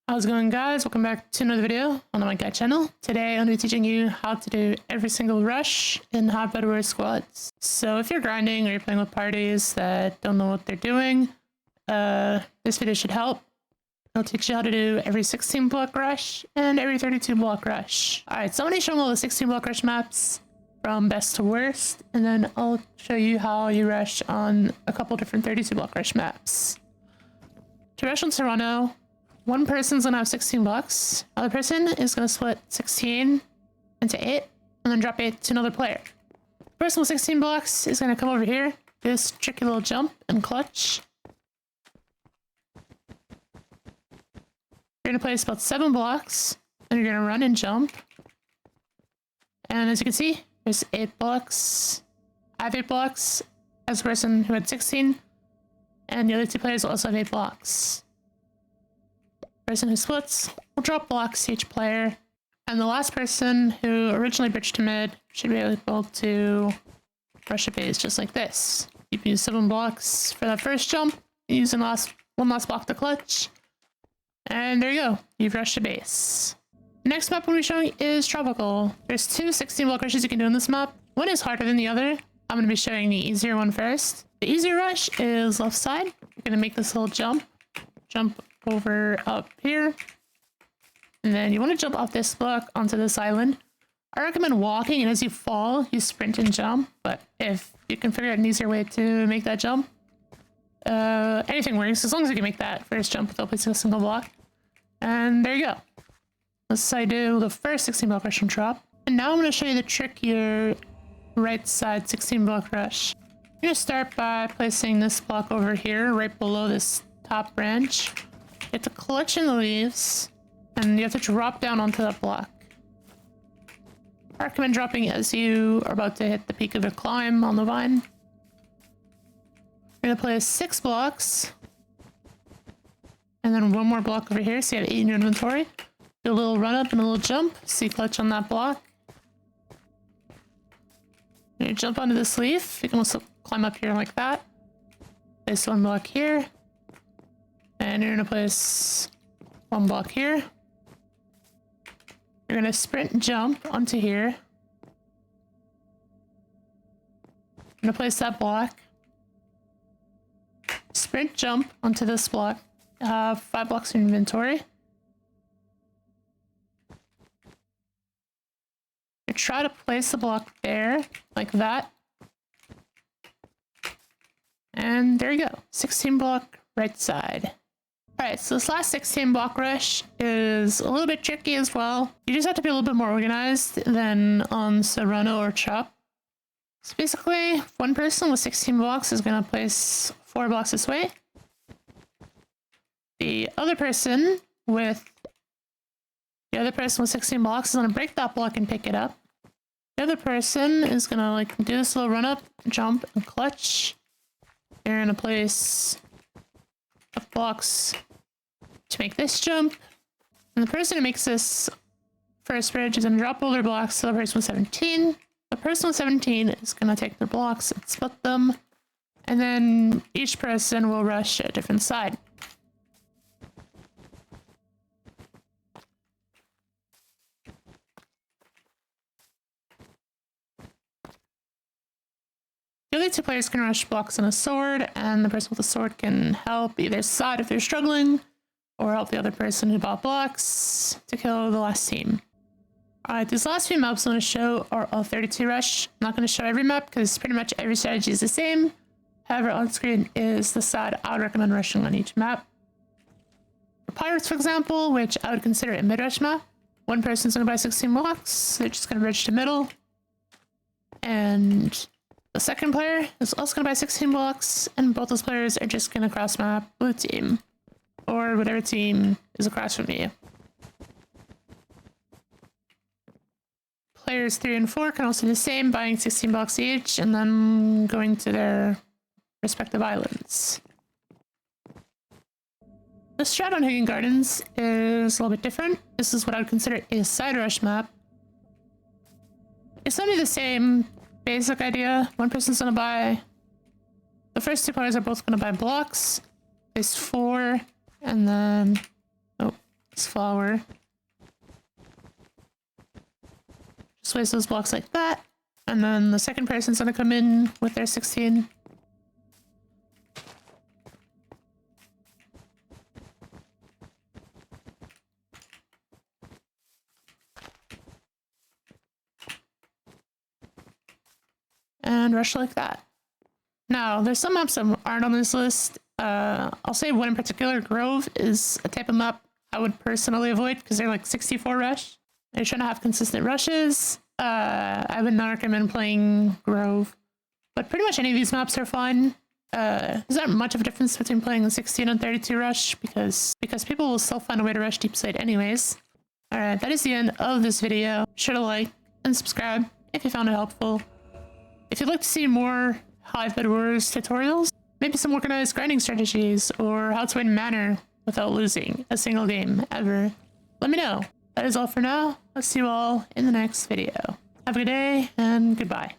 How's it going, guys? Welcome back to another video on the My Guy channel. Today I'm going to be teaching you how to do every single rush in Hive Bedwars squads. So if you're grinding or you're playing with parties that don't know what they're doing, this video should help. It'll teach you how to do every 16 block rush and every 32 block rush. Alright, so I'm going to show all the 16 block rush maps from best to worst, and then I'll show you how you rush on a couple different 32 block rush maps. To rush on Serrano, one person's gonna have 16 blocks. Other person is gonna split 16 into 8 and then drop 8 to another player. The person with 16 blocks is gonna come over here, do this tricky little jump and clutch. You're gonna place about 7 blocks, and you're gonna run and jump. And as you can see, there's 8 blocks. I have 8 blocks as the person who had 16, and the other 2 players also have 8 blocks. Person who splits will drop blocks to each player, and the last person who originally bridged to mid should be able to rush a base just like this. You can use 7 blocks for that first jump, using one last block to clutch, and there you go, you've rushed a base. The next map we'll be showing is Tropical. There's 2 16 block rushes you can do in this map. One is harder than the other. I'm going to be showing the easier one first. The easier rush is left side. You're going to make this little jump over up here, and then you want to jump off this block onto this island. I recommend walking, and as you fall you sprint and jump, but if you can figure out an easier way to make that jump, anything works as long as you can make that first jump without placing a single block. And there you go. Let's say do the first 16 block rush and drop, and now I'm going to show you the trickier right side 16 block rush. I'm going to start by placing this block over here right below this top branch. You have to clutch in the leaves, and you have to drop down onto that block. I recommend dropping as you are about to hit the peak of the climb on the vine. You're going to place 6 blocks, and then 1 more block over here, so you have 8 in your inventory. Do a little run up and a little jump, so you clutch on that block. And you jump onto this leaf. You can also climb up here like that. Place 1 block here. And you're going to place 1 block here. You're going to sprint and jump onto here. You're going to place that block. Sprint jump onto this block. 5 blocks in inventory. You try to place the block there, like that. And there you go. 16 block right side. Alright, so this last 16 block rush is a little bit tricky as well. You just have to be a little bit more organized than on Serrano or Chop. So basically, one person with 16 blocks is going to place 4 blocks this way. The other person with 16 blocks is going to break that block and pick it up. The other person is going to do this little run up, jump, and clutch. You're going to place blocks to make this jump, and the person who makes this first bridge is going to drop all their blocks to the person with 17. The person with 17 is going to take their blocks and split them, and then each person will rush a different side. The other 2 players can rush blocks on a sword, and the person with the sword can help either side if they're struggling, or help the other person who bought blocks to kill the last team. Alright, these last few maps I'm going to show are all 32 rush. I'm not going to show every map because pretty much every strategy is the same. However, on screen is the side I would recommend rushing on each map. For Pirates, for example, which I would consider a mid-rush map, one person's going to buy 16 blocks, they're just going to bridge to middle, and the second player is also going to buy 16 blocks, and both those players are just going to cross map blue team, or whatever team is across from you. Players 3 and 4 can also do the same, buying 16 blocks each, and then going to their respective islands. The strat on Hidden Gardens is a little bit different. This is what I would consider a side rush map. It's only the same basic idea. One person's gonna buy... The first 2 players are both gonna buy blocks. There's 4, and then... this flower. Just place those blocks like that. And then the second person's gonna come in with their 16. And rush like that. Now, there's some maps that aren't on this list. I'll say one in particular, Grove, is a type of map I would personally avoid because they're like 64 rush. They're trying to have consistent rushes. I would not recommend playing Grove. But pretty much any of these maps are fine. There's not much of a difference between playing the 16 and 32 rush because people will still find a way to rush deep side anyways. Alright, that is the end of this video. Be sure to like and subscribe if you found it helpful. If you'd like to see more Hive Bedwars tutorials, maybe some organized grinding strategies, or how to win mana without losing a single game ever, let me know. That is all for now. I'll see you all in the next video. Have a good day, and goodbye.